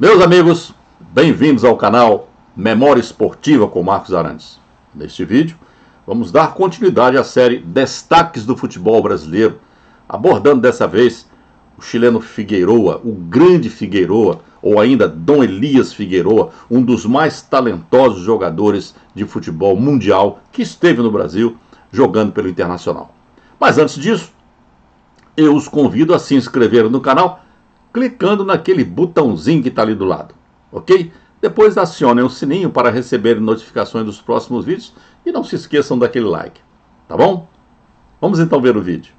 Meus amigos, bem-vindos ao canal Memória Esportiva com Marcos Arantes. Neste vídeo, vamos dar continuidade à série Destaques do Futebol Brasileiro, abordando dessa vez o chileno Figueroa, o grande Figueroa, ou ainda Dom Elias Figueroa, um dos mais talentosos jogadores de futebol mundial que esteve no Brasil jogando pelo Internacional. Mas antes disso, eu os convido a se inscreverem no canal clicando naquele botãozinho que está ali do lado, ok? Depois acionem o sininho para receberem notificações dos próximos vídeos e não se esqueçam daquele like, tá bom? Vamos então ver o vídeo.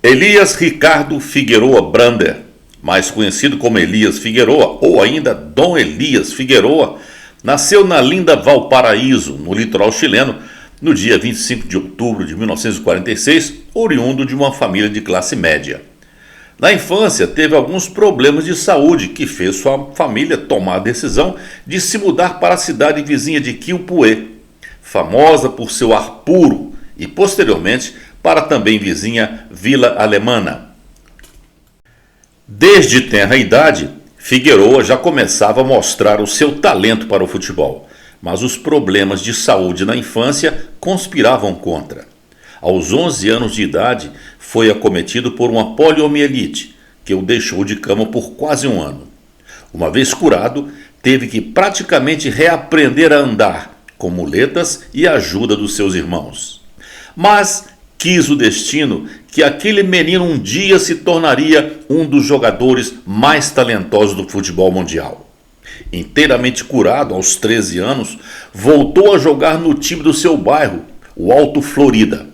Elias Ricardo Figueroa Brander, mais conhecido como Elias Figueroa ou ainda Dom Elias Figueroa, nasceu na linda Valparaíso, no litoral chileno, no dia 25 de outubro de 1946, oriundo de uma família de classe média. Na infância, teve alguns problemas de saúde que fez sua família tomar a decisão de se mudar para a cidade vizinha de Quilpué, famosa por seu ar puro, e posteriormente para a também vizinha Vila Alemana. Desde tenra idade, Figueroa já começava a mostrar o seu talento para o futebol, mas os problemas de saúde na infância conspiravam contra. Aos 11 anos de idade, foi acometido por uma poliomielite, que o deixou de cama por quase um ano. Uma vez curado, teve que praticamente reaprender a andar, com muletas e a ajuda dos seus irmãos. Mas quis o destino que aquele menino um dia se tornaria um dos jogadores mais talentosos do futebol mundial. Inteiramente curado aos 13 anos, voltou a jogar no time do seu bairro, o Alto Florida.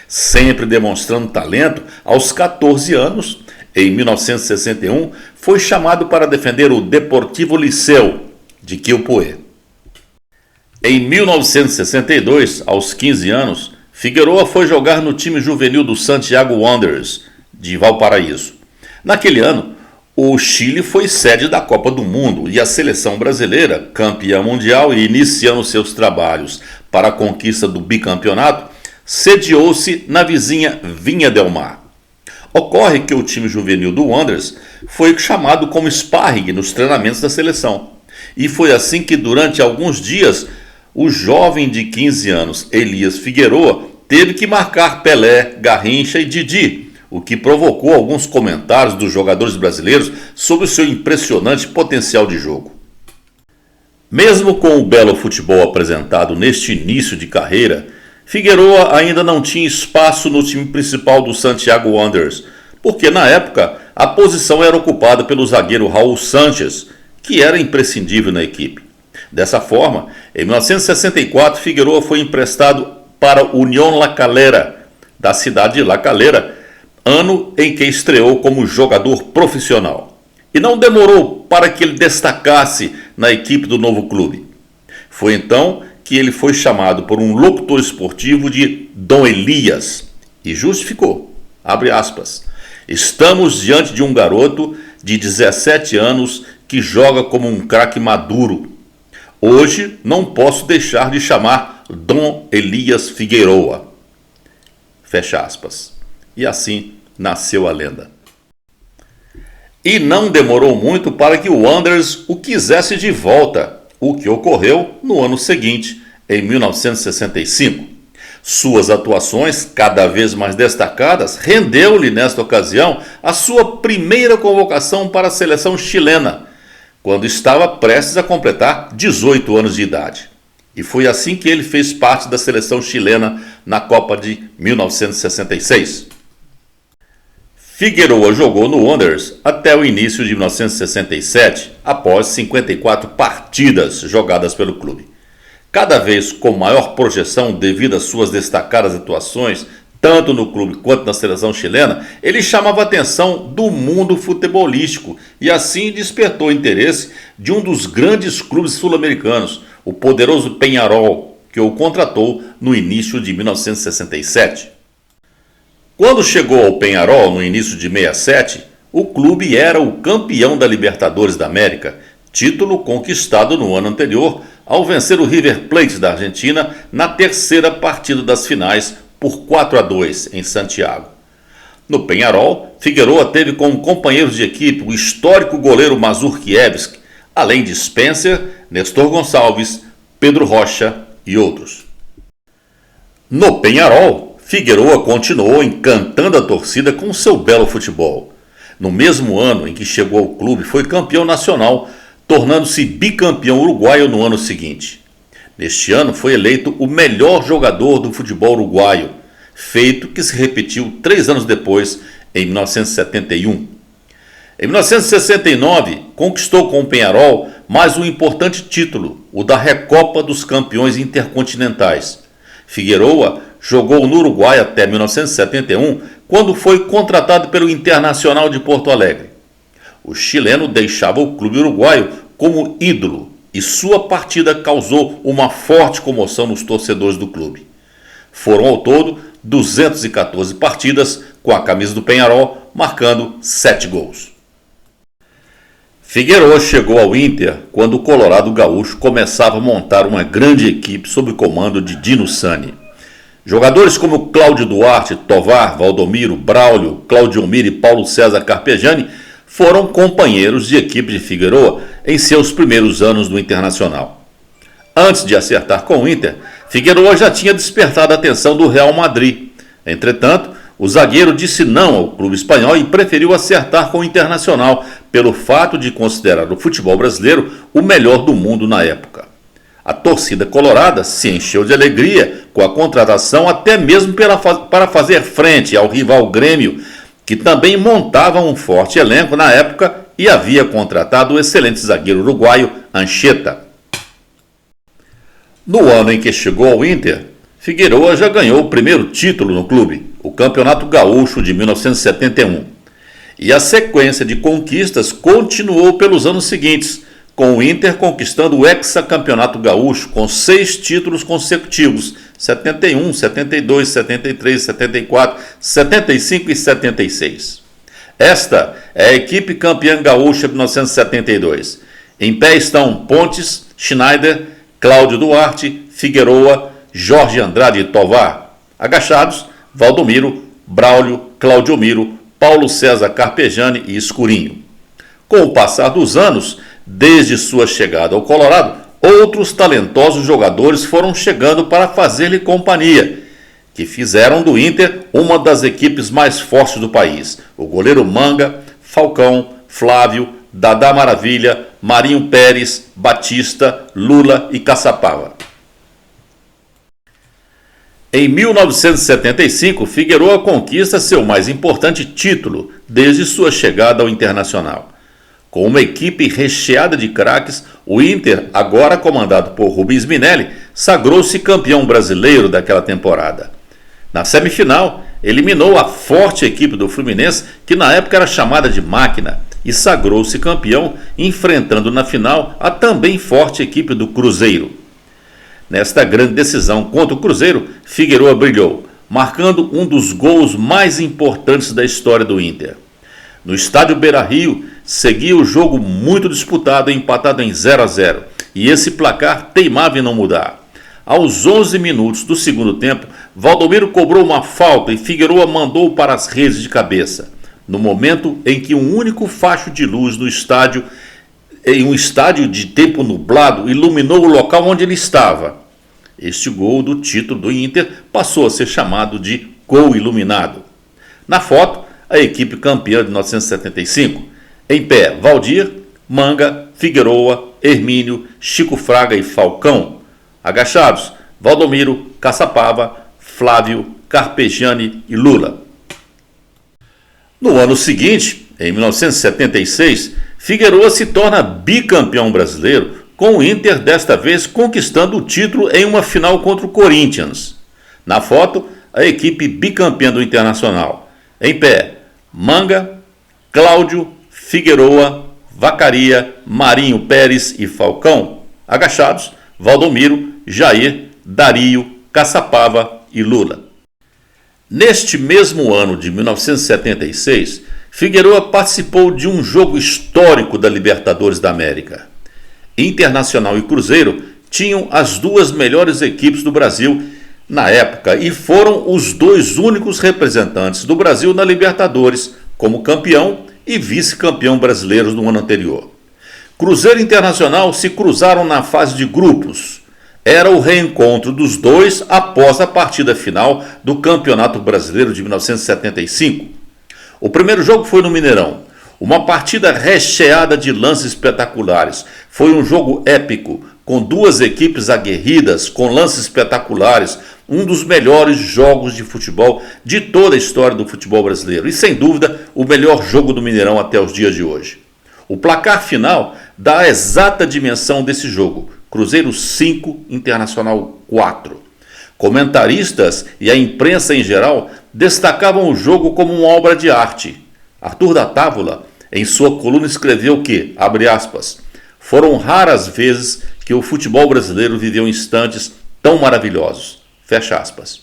Sempre demonstrando talento, aos 14 anos, em 1961, foi chamado para defender o Deportivo Liceu de Quilpué. Em 1962, aos 15 anos, Figueroa foi jogar no time juvenil do Santiago Wanderers, de Valparaíso. Naquele ano, o Chile foi sede da Copa do Mundo e a seleção brasileira, campeã mundial e iniciando seus trabalhos para a conquista do bicampeonato, sediou-se na vizinha Vinha del Mar. Ocorre que o time juvenil do Wanderers foi chamado como sparring nos treinamentos da seleção. E foi assim que durante alguns dias o jovem de 15 anos, Elias Figueroa, teve que marcar Pelé, Garrincha e Didi, o que provocou alguns comentários dos jogadores brasileiros sobre o seu impressionante potencial de jogo. Mesmo com o belo futebol apresentado neste início de carreira, Figueroa ainda não tinha espaço no time principal do Santiago Wanderers, porque na época a posição era ocupada pelo zagueiro Raul Sanches, que era imprescindível na equipe. Dessa forma, em 1964, Figueroa foi emprestado para o Unión La Calera, da cidade de La Calera, ano em que estreou como jogador profissional. E não demorou para que ele destacasse na equipe do novo clube. Foi então que ele foi chamado por um locutor esportivo de Dom Elias, e justificou, abre aspas, estamos diante de um garoto de 17 anos que joga como um craque maduro. Hoje não posso deixar de chamar Dom Elias Figueroa. Fecha aspas. E assim nasceu a lenda. E não demorou muito para que o Wanderers o quisesse de volta, o que ocorreu no ano seguinte, em 1965. Suas atuações, cada vez mais destacadas, rendeu-lhe nesta ocasião a sua primeira convocação para a seleção chilena, quando estava prestes a completar 18 anos de idade. E foi assim que ele fez parte da seleção chilena na Copa de 1966. Figueroa jogou no Wanderers até o início de 1967, após 54 partidas jogadas pelo clube. Cada vez com maior projeção devido às suas destacadas atuações, tanto no clube quanto na seleção chilena, ele chamava a atenção do mundo futebolístico e assim despertou o interesse de um dos grandes clubes sul-americanos, o poderoso Peñarol, que o contratou no início de 1967. Quando chegou ao Peñarol no início de 67, o clube era o campeão da Libertadores da América, título conquistado no ano anterior ao vencer o River Plate da Argentina na terceira partida das finais por 4-2 em Santiago. No Peñarol, Figueroa teve como companheiros de equipe o histórico goleiro Mazurkiewicz, além de Spencer, Nestor Gonçalves, Pedro Rocha e outros. No Peñarol, Figueroa continuou encantando a torcida com seu belo futebol. No mesmo ano em que chegou ao clube, foi campeão nacional, tornando-se bicampeão uruguaio no ano seguinte. Neste ano foi eleito o melhor jogador do futebol uruguaio, feito que se repetiu 3 anos depois, em 1971. Em 1969, conquistou com o Peñarol mais um importante título, o da Recopa dos Campeões Intercontinentais. Figueroa jogou no Uruguai até 1971, quando foi contratado pelo Internacional de Porto Alegre. O chileno deixava o clube uruguaio como ídolo e sua partida causou uma forte comoção nos torcedores do clube. Foram ao todo 214 partidas com a camisa do Peñarol, marcando 7 gols. Figueroa chegou ao Inter quando o Colorado Gaúcho começava a montar uma grande equipe sob o comando de Dino Sani. Jogadores como Cláudio Duarte, Tovar, Valdomiro, Braulio, Claudiomir e Paulo César Carpegiani foram companheiros de equipe de Figueroa em seus primeiros anos no Internacional. Antes de acertar com o Inter, Figueroa já tinha despertado a atenção do Real Madrid. Entretanto, o zagueiro disse não ao clube espanhol e preferiu acertar com o Internacional, pelo fato de considerar o futebol brasileiro o melhor do mundo na época. A torcida colorada se encheu de alegria com a contratação, até mesmo para fazer frente ao rival Grêmio, que também montava um forte elenco na época e havia contratado o excelente zagueiro uruguaio Anchieta. No ano em que chegou ao Inter, Figueroa já ganhou o primeiro título no clube, o Campeonato Gaúcho de 1971. E a sequência de conquistas continuou pelos anos seguintes, com o Inter conquistando o hexacampeonato gaúcho com 6 títulos consecutivos, 71, 72, 73, 74, 75 e 76. Esta é a equipe campeã gaúcha de 1972. Em pé estão Pontes, Schneider, Cláudio Duarte, Figueroa, Jorge Andrade e Tovar. Agachados, Valdomiro, Braulio, Claudiomiro, Paulo César Carpegiani e Escurinho. Com o passar dos anos, desde sua chegada ao Colorado, outros talentosos jogadores foram chegando para fazer-lhe companhia, que fizeram do Inter uma das equipes mais fortes do país. O goleiro Manga, Falcão, Flávio, Dadá Maravilha, Marinho Pérez, Batista, Lula e Caçapava. Em 1975, Figueroa conquista seu mais importante título desde sua chegada ao Internacional. Com uma equipe recheada de craques, o Inter, agora comandado por Rubens Minelli, sagrou-se campeão brasileiro daquela temporada. Na semifinal, eliminou a forte equipe do Fluminense, que na época era chamada de Máquina, e sagrou-se campeão, enfrentando na final a também forte equipe do Cruzeiro. Nesta grande decisão contra o Cruzeiro, Figueroa brilhou, marcando um dos gols mais importantes da história do Inter. No estádio Beira-Rio, seguia o jogo muito disputado e empatado em 0-0, e esse placar teimava em não mudar. Aos 11 minutos do segundo tempo, Valdomiro cobrou uma falta e Figueroa mandou para as redes de cabeça, no momento em que um único facho de luz no estádio, em um estádio de tempo nublado, iluminou o local onde ele estava. Este gol do título do Inter passou a ser chamado de gol iluminado. Na foto, a equipe campeã de 1975, em pé, Valdir, Manga, Figueroa, Hermínio, Chico Fraga e Falcão. Agachados, Valdomiro, Caçapava, Flávio, Carpegiani e Lula. No ano seguinte, em 1976, Figueroa se torna bicampeão brasileiro, com o Inter desta vez conquistando o título em uma final contra o Corinthians. Na foto, a equipe bicampeã do Internacional. Em pé, Manga, Cláudio, Figueroa, Vacaria, Marinho Pérez e Falcão. Agachados, Valdomiro, Jair, Dario, Caçapava e Lula. Neste mesmo ano de 1976, Figueroa participou de um jogo histórico da Libertadores da América. Internacional e Cruzeiro tinham as duas melhores equipes do Brasil na época e foram os dois únicos representantes do Brasil na Libertadores, como campeão e vice-campeão brasileiros no ano anterior. Cruzeiro e Internacional se cruzaram na fase de grupos. Era o reencontro dos dois após a partida final do Campeonato Brasileiro de 1975. O primeiro jogo foi no Mineirão. Uma partida recheada de lances espetaculares. Foi um jogo épico, com duas equipes aguerridas, com lances espetaculares. Um dos melhores jogos de futebol de toda a história do futebol brasileiro. E, sem dúvida, o melhor jogo do Mineirão até os dias de hoje. O placar final dá a exata dimensão desse jogo. Cruzeiro 5, Internacional 4. Comentaristas e a imprensa em geral destacavam o jogo como uma obra de arte. Arthur da Távola, em sua coluna, escreveu que, abre aspas, foram raras vezes que o futebol brasileiro viveu instantes tão maravilhosos. Fecha aspas.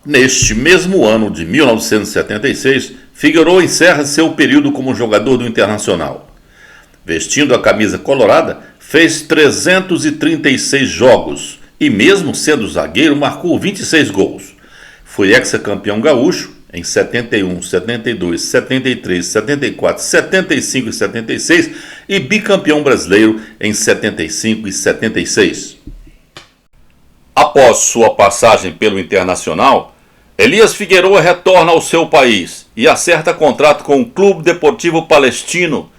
Neste mesmo ano de 1976, Figueiredo encerra seu período como jogador do Internacional. Vestindo a camisa colorada, fez 336 jogos e, mesmo sendo zagueiro, marcou 26 gols. Foi hexacampeão gaúcho em 71, 72, 73, 74, 75 e 76 e bicampeão brasileiro em 75 e 76. Após sua passagem pelo Internacional, Elias Figueiredo retorna ao seu país e acerta contrato com o Clube Deportivo Palestino,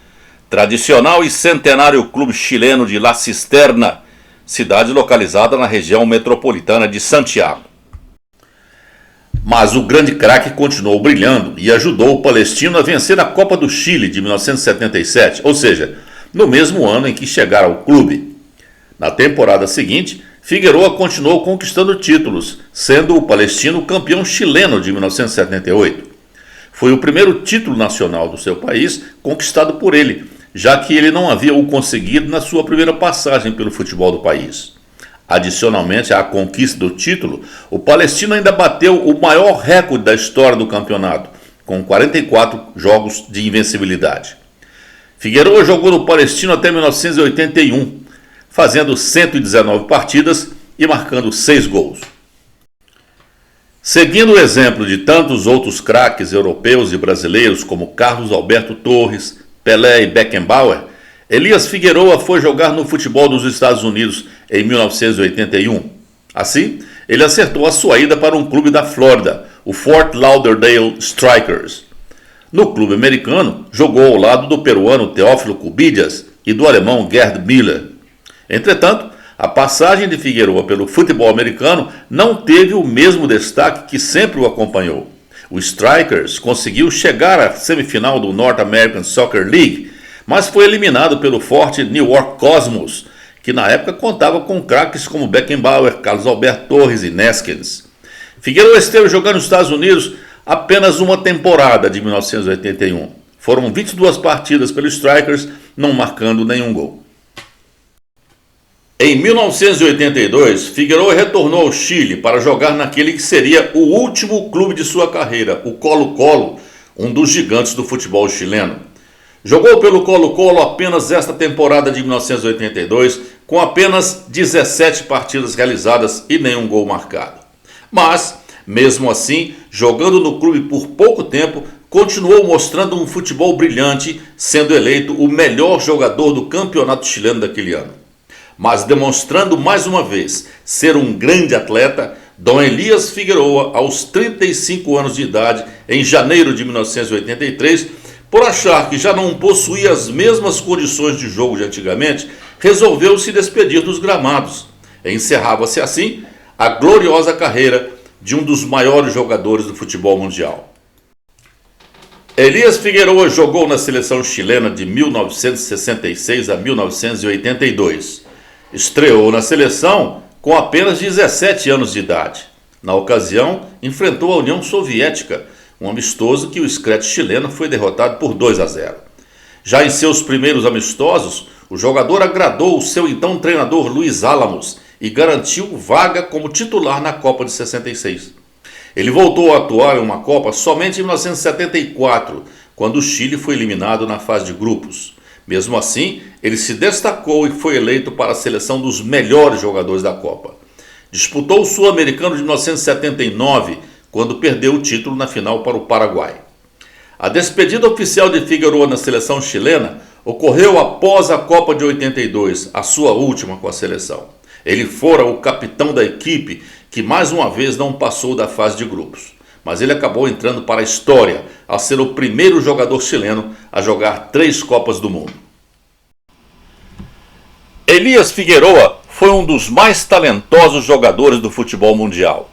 tradicional e centenário clube chileno de La Cisterna, cidade localizada na região metropolitana de Santiago. Mas o grande craque continuou brilhando e ajudou o Palestino a vencer a Copa do Chile de 1977, ou seja, no mesmo ano em que chegara ao clube. Na temporada seguinte, Figueiredo continuou conquistando títulos, sendo o Palestino campeão chileno de 1978. Foi o primeiro título nacional do seu país conquistado por ele, já que ele não havia o conseguido na sua primeira passagem pelo futebol do país. Adicionalmente à conquista do título, o Palestino ainda bateu o maior recorde da história do campeonato, com 44 jogos de invencibilidade. Figueiredo jogou no Palestino até 1981, fazendo 119 partidas e marcando 6 gols. Seguindo o exemplo de tantos outros craques europeus e brasileiros como Carlos Alberto Torres, Pelé e Beckenbauer, Elias Figueiredo foi jogar no futebol dos Estados Unidos em 1981. Assim, ele acertou a sua ida para um clube da Flórida, o Fort Lauderdale Strikers. No clube americano, jogou ao lado do peruano Teófilo Cubillas e do alemão Gerd Müller. Entretanto, a passagem de Figueiredo pelo futebol americano não teve o mesmo destaque que sempre o acompanhou. O Strikers conseguiu chegar à semifinal do North American Soccer League, mas foi eliminado pelo forte New York Cosmos, que na época contava com craques como Beckenbauer, Carlos Alberto Torres e Neskens. Figueiredo esteve jogando nos Estados Unidos apenas uma temporada de 1981. Foram 22 partidas pelo Strikers, não marcando nenhum gol. Em 1982, Figueiredo retornou ao Chile para jogar naquele que seria o último clube de sua carreira, o Colo-Colo, um dos gigantes do futebol chileno. Jogou pelo Colo-Colo apenas esta temporada de 1982, com apenas 17 partidas realizadas e nenhum gol marcado. Mas, mesmo assim, jogando no clube por pouco tempo, continuou mostrando um futebol brilhante, sendo eleito o melhor jogador do campeonato chileno daquele ano. Mas demonstrando mais uma vez ser um grande atleta, Dom Elias Figueiredo, aos 35 anos de idade, em janeiro de 1983, por achar que já não possuía as mesmas condições de jogo de antigamente, resolveu se despedir dos gramados. Encerrava-se assim a gloriosa carreira de um dos maiores jogadores do futebol mundial. Elias Figueiredo jogou na seleção chilena de 1966 a 1982. Estreou na seleção com apenas 17 anos de idade. Na ocasião, enfrentou a União Soviética, um amistoso que o Scratch chileno foi derrotado por 2-0. Já em seus primeiros amistosos, o jogador agradou o seu então treinador Luiz Álamos e garantiu vaga como titular na Copa de 66. Ele voltou a atuar em uma Copa somente em 1974, quando o Chile foi eliminado na fase de grupos. Mesmo assim, ele se destacou e foi eleito para a seleção dos melhores jogadores da Copa. Disputou o Sul-Americano de 1979, quando perdeu o título na final para o Paraguai. A despedida oficial de Figueroa na seleção chilena ocorreu após a Copa de 82, a sua última com a seleção. Ele fora o capitão da equipe, que mais uma vez não passou da fase de grupos. Mas ele acabou entrando para a história, ao ser o primeiro jogador chileno a jogar 3 Copas do Mundo. Elias Figueroa foi um dos mais talentosos jogadores do futebol mundial.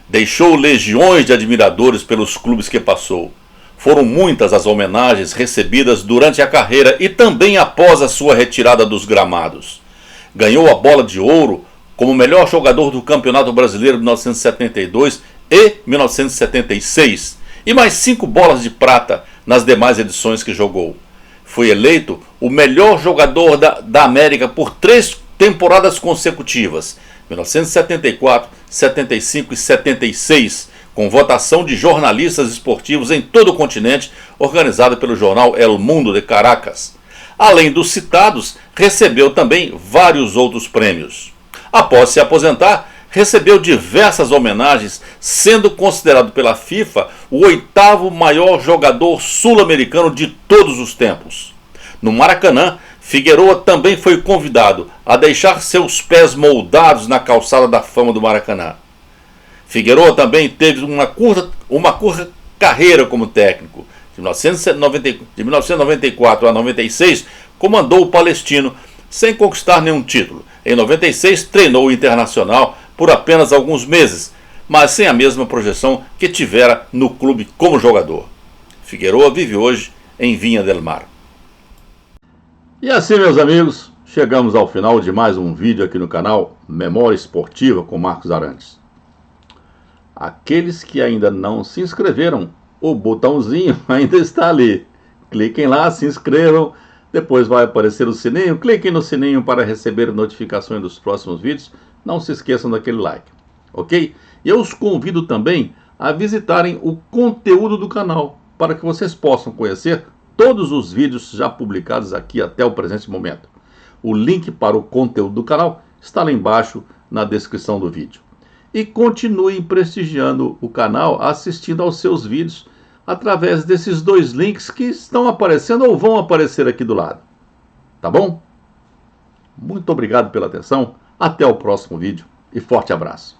Deixou legiões de admiradores pelos clubes que passou. Foram muitas as homenagens recebidas durante a carreira e também após a sua retirada dos gramados. Ganhou a Bola de Ouro como melhor jogador do Campeonato Brasileiro de 1972 e 1976 e mais 5 bolas de prata nas demais edições que jogou. Foi eleito o melhor jogador da América por 3 temporadas consecutivas, 1974, 75 e 76, com votação de jornalistas esportivos em todo o continente, organizada pelo jornal El Mundo de Caracas. Além dos citados, recebeu também vários outros prêmios. Após se aposentar, recebeu diversas homenagens, sendo considerado pela FIFA o 8º maior jogador sul-americano de todos os tempos. No Maracanã, Figueroa também foi convidado a deixar seus pés moldados na calçada da fama do Maracanã. Figueroa também teve uma curta carreira como técnico. De 1994 a 96, comandou o Palestino, sem conquistar nenhum título. Em 96, treinou o Internacional por apenas alguns meses, mas sem a mesma projeção que tivera no clube como jogador. Figueroa vive hoje em Vinha del Mar. E assim, meus amigos, chegamos ao final de mais um vídeo aqui no canal Memória Esportiva com Marcos Arantes. Aqueles que ainda não se inscreveram, o botãozinho ainda está ali. Cliquem lá, se inscrevam, depois vai aparecer o sininho, cliquem no sininho para receber notificações dos próximos vídeos. Não se esqueçam daquele like, ok? E eu os convido também a visitarem o conteúdo do canal, para que vocês possam conhecer todos os vídeos já publicados aqui até o presente momento. O link para o conteúdo do canal está lá embaixo na descrição do vídeo. E continuem prestigiando o canal, assistindo aos seus vídeos, através desses 2 links que estão aparecendo ou vão aparecer aqui do lado. Tá bom? Muito obrigado pela atenção, até o próximo vídeo e forte abraço.